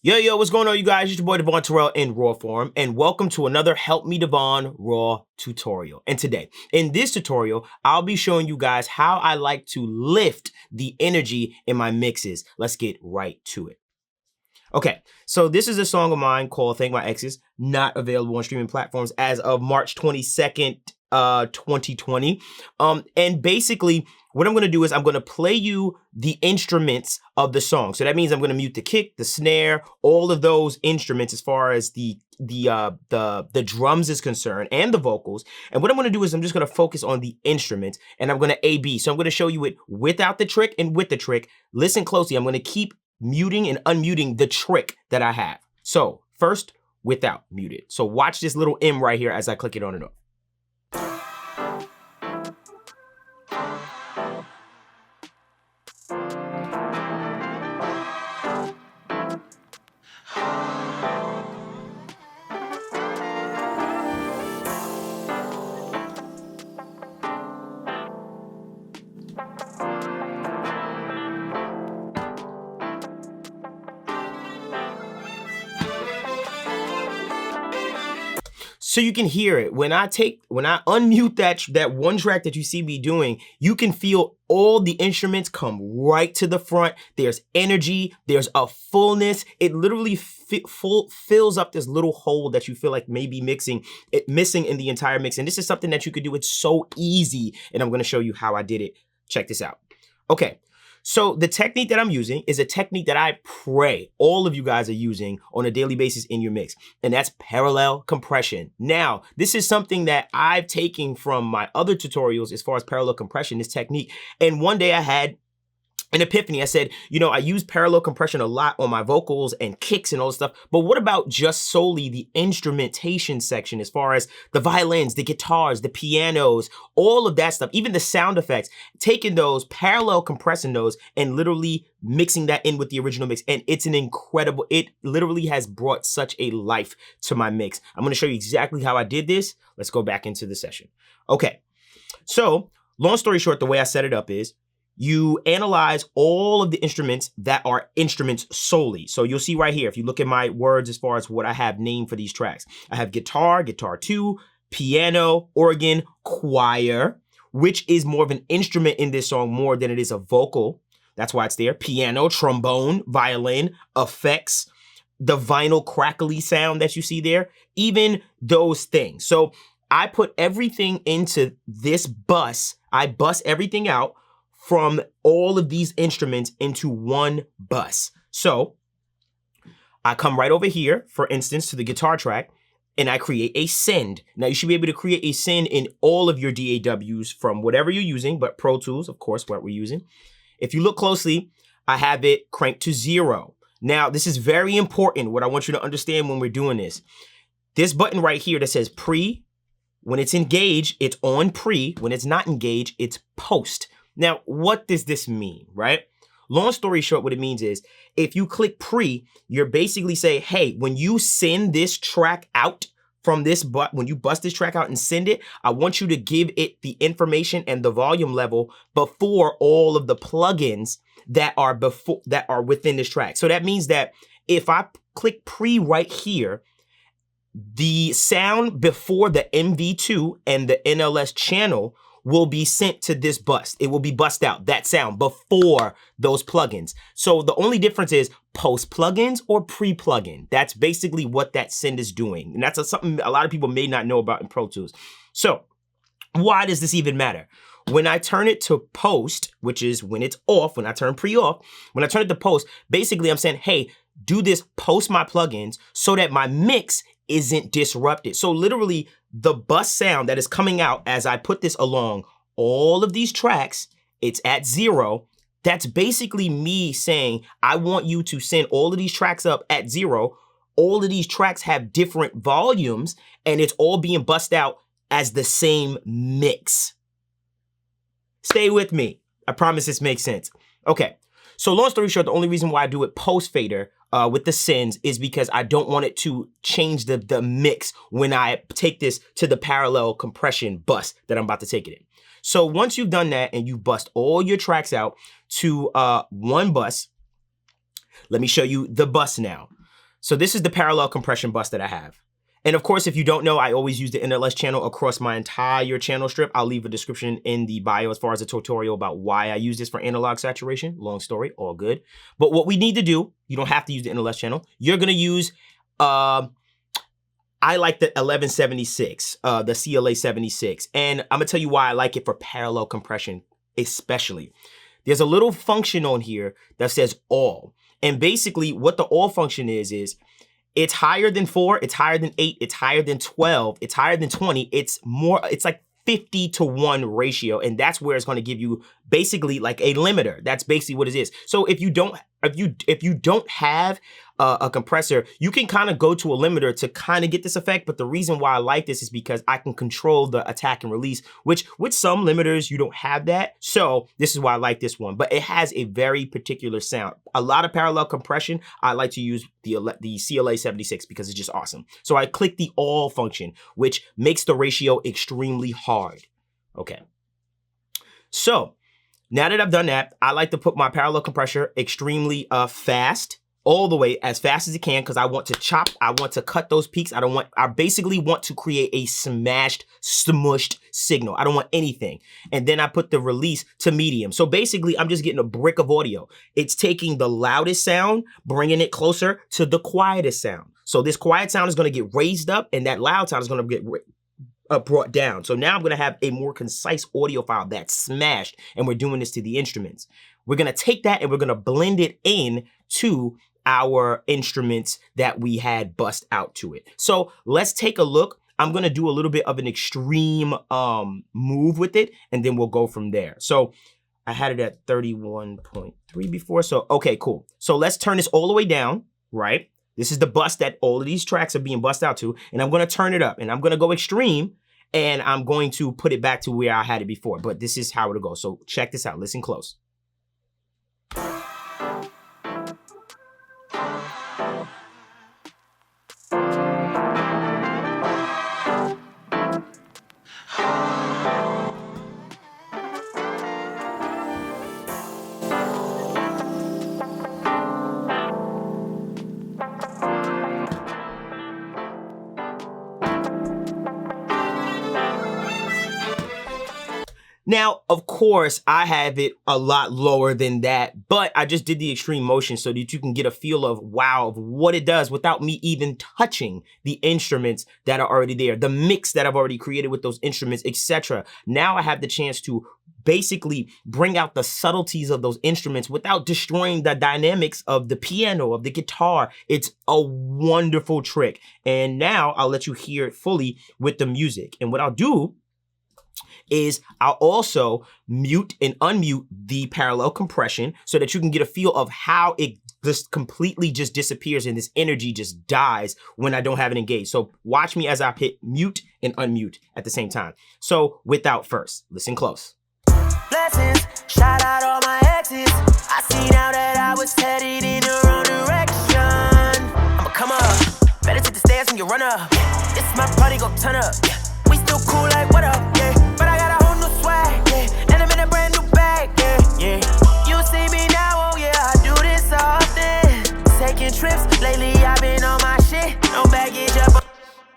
Yo, what's going on, you guys? It's your boy Devon Terrell in raw form, and welcome to another Help Me Devon raw tutorial. And today, in this tutorial, I'll be showing you guys how I like to lift the energy in my mixes. Let's get right to it. Okay, so this is a song of mine called Thank My Exes, not available on streaming platforms as of March 22nd, 2020. And basically, what I'm going to do is I'm going to play you the instruments of the song. So that means I'm going to mute the kick, the snare, all of those instruments as far as the drums is concerned and the vocals. And what I'm going to do is I'm just going to focus on the instruments and I'm going to A/B. So I'm going to show you it without the trick and with the trick. Listen closely. I'm going to keep muting and unmuting the trick that I have. So first, without muted. So watch this little M right here as I click it on and off. So you can hear it. When I unmute that one track that you see me doing, you can feel all the instruments come right to the front. There's energy, there's a fullness. It literally fills up this little hole that you feel like maybe missing in the entire mix. And this is something that you could do. It's so easy. And I'm gonna show you how I did it. Check this out. Okay. So the technique that I'm using is a technique that I pray all of you guys are using on a daily basis in your mix, and that's parallel compression. Now, this is something that I've taken from my other tutorials as far as parallel compression, this technique, and one day I had an epiphany. I said, you know, I use parallel compression a lot on my vocals and kicks and all this stuff, but what about just solely the instrumentation section as far as the violins, the guitars, the pianos, all of that stuff, even the sound effects, taking those, parallel compressing those and literally mixing that in with the original mix. And it's an incredible, it literally has brought such a life to my mix. I'm gonna show you exactly how I did this. Let's go back into the session. Okay, so long story short, the way I set it up is, you analyze all of the instruments that are instruments solely. So you'll see right here, if you look at my words as far as what I have named for these tracks, I have guitar, guitar 2, piano, organ, choir, which is more of an instrument in this song more than it is a vocal. That's why it's there. Piano, trombone, violin, effects, the vinyl crackly sound that you see there, even those things. So I put everything into this bus. I bus everything out from all of these instruments into one bus. So I come right over here, for instance, to the guitar track, and I create a send. Now you should be able to create a send in all of your DAWs from whatever you're using, but Pro Tools, of course, what we're using. If you look closely, I have it cranked to 0. Now, this is very important, what I want you to understand when we're doing this. This button right here that says pre, when it's engaged, it's on pre. When it's not engaged, it's post. Now, what does this mean, right? Long story short, what it means is if you click pre, you're basically saying, hey, when you send this track out from this when you bust this track out and send it, I want you to give it the information and the volume level before all of the plugins that are within this track. So that means that if I click pre right here, the sound before the MV2 and the NLS channel will be sent to this bus. It will be bussed out, that sound, before those plugins. So the only difference is post plugins or pre-plugin. That's basically what that send is doing. And that's something a lot of people may not know about in Pro Tools. So why does this even matter? When I turn it to post, which is when it's off, when I turn pre off, when I turn it to post, basically I'm saying, hey, do this post my plugins so that my mix isn't disrupted. So literally the bus sound that is coming out as I put this along all of these tracks, it's at 0. That's basically me saying, I want you to send all of these tracks up at 0. All of these tracks have different volumes and it's all being bussed out as the same mix. Stay with me. I promise this makes sense. Okay. So long story short, the only reason why I do it post fader with the sends is because I don't want it to change the mix when I take this to the parallel compression bus that I'm about to take it in. So once you've done that and you bust all your tracks out to one bus, let me show you the bus now. So this is the parallel compression bus that I have. And of course, if you don't know, I always use the NLS channel across my entire channel strip. I'll leave a description in the bio as far as a tutorial about why I use this for analog saturation. Long story, all good. But what we need to do, you don't have to use the NLS channel. You're gonna use, I like the 1176, the CLA 76. And I'm gonna tell you why I like it for parallel compression, especially. There's a little function on here that says all. And basically what the all function is it's higher than 4, it's higher than 8, it's higher than 12, it's higher than 20, it's like 50-to-1 ratio, and that's where it's gonna give you basically like a limiter. That's basically what it is. So if you don't have a compressor, you can kind of go to a limiter to kind of get this effect, but the reason why I like this is because I can control the attack and release, which with some limiters, you don't have that. So this is why I like this one, but it has a very particular sound. A lot of parallel compression, I like to use the CLA 76 because it's just awesome. So I click the all function, which makes the ratio extremely hard. Okay. So now that I've done that, I like to put my parallel compressor extremely fast, all the way as fast as it can, because I want to chop, I want to cut those peaks. I basically want to create a smashed, smushed signal. I don't want anything. And then I put the release to medium. So basically I'm just getting a brick of audio. It's taking the loudest sound, bringing it closer to the quietest sound. So this quiet sound is gonna get raised up and that loud sound is gonna get brought down. So now I'm gonna have a more concise audio file that's smashed, and we're doing this to the instruments. We're gonna take that and we're gonna blend it in to our instruments that we had bust out to it. So let's take a look. I'm gonna do a little bit of an extreme move with it, and then we'll go from there. So I had it at 31.3 before, so okay, cool. So let's turn this all the way down, right? This is the bust that all of these tracks are being bust out to, and I'm gonna turn it up, and I'm gonna go extreme, and I'm going to put it back to where I had it before, but this is how it'll go. So check this out, listen close. Now, of course, I have it a lot lower than that, but I just did the extreme motion so that you can get a feel of, wow, of what it does without me even touching the instruments that are already there, the mix that I've already created with those instruments, etc. Now I have the chance to basically bring out the subtleties of those instruments without destroying the dynamics of the piano, of the guitar. It's a wonderful trick. And now I'll let you hear it fully with the music. And what I'll do is I'll also mute and unmute the parallel compression so that you can get a feel of how it just completely just disappears and this energy just dies when I don't have it engaged. So watch me as I hit mute and unmute at the same time. So without first, listen close. Blessings, shout out all my exes. I see now that I was headed in the wrong direction. I'ma come up, better take the stairs when you run up. It's my party, go turn up. We still cool like what up, yeah. But I got a whole new swag, yeah. And I'm in a brand new bag, yeah, yeah. You see me now, oh yeah, I do this often. Taking trips, lately I've been on my shit. No baggage up.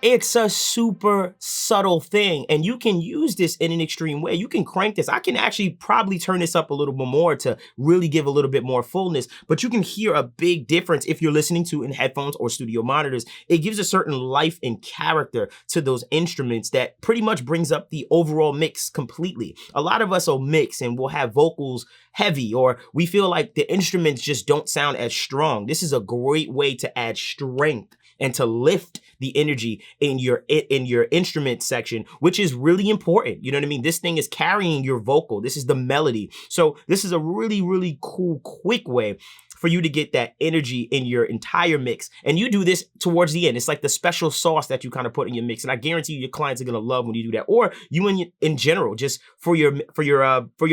It's a super subtle thing, and you can use this in an extreme way. You can crank this. I can actually probably turn this up a little bit more to really give a little bit more fullness, but you can hear a big difference if you're listening to in headphones or studio monitors. It gives a certain life and character to those instruments that pretty much brings up the overall mix completely. A lot of us will mix and we'll have vocals heavy, or we feel like the instruments just don't sound as strong. This is a great way to add strength and to lift the energy in your instrument section, which is really important. You know what I mean? This thing is carrying your vocal. This is the melody. So this is a really, really cool, quick way for you to get that energy in your entire mix. And you do this towards the end. It's like the special sauce that you kind of put in your mix. And I guarantee you your clients are gonna love when you do that, or you in general, just for your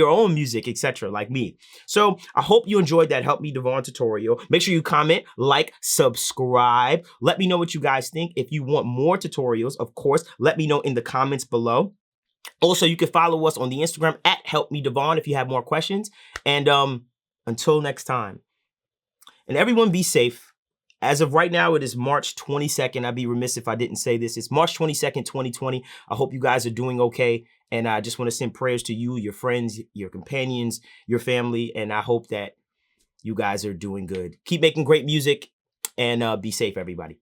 own music, etc. like me. So I hope you enjoyed that Help Me Devon tutorial. Make sure you comment, like, subscribe. Let me know what you guys think. If you want more tutorials, of course, let me know in the comments below. Also, you can follow us on the Instagram at Help Me Devon if you have more questions. And until next time. And everyone be safe As of right now, it is March 22nd. I'd be remiss if I didn't say this. It's March 22nd, 2020. I hope you guys are doing okay. And I just want to send prayers to you, your friends, your companions, your family. And I hope that you guys are doing good. Keep making great music and be safe, everybody.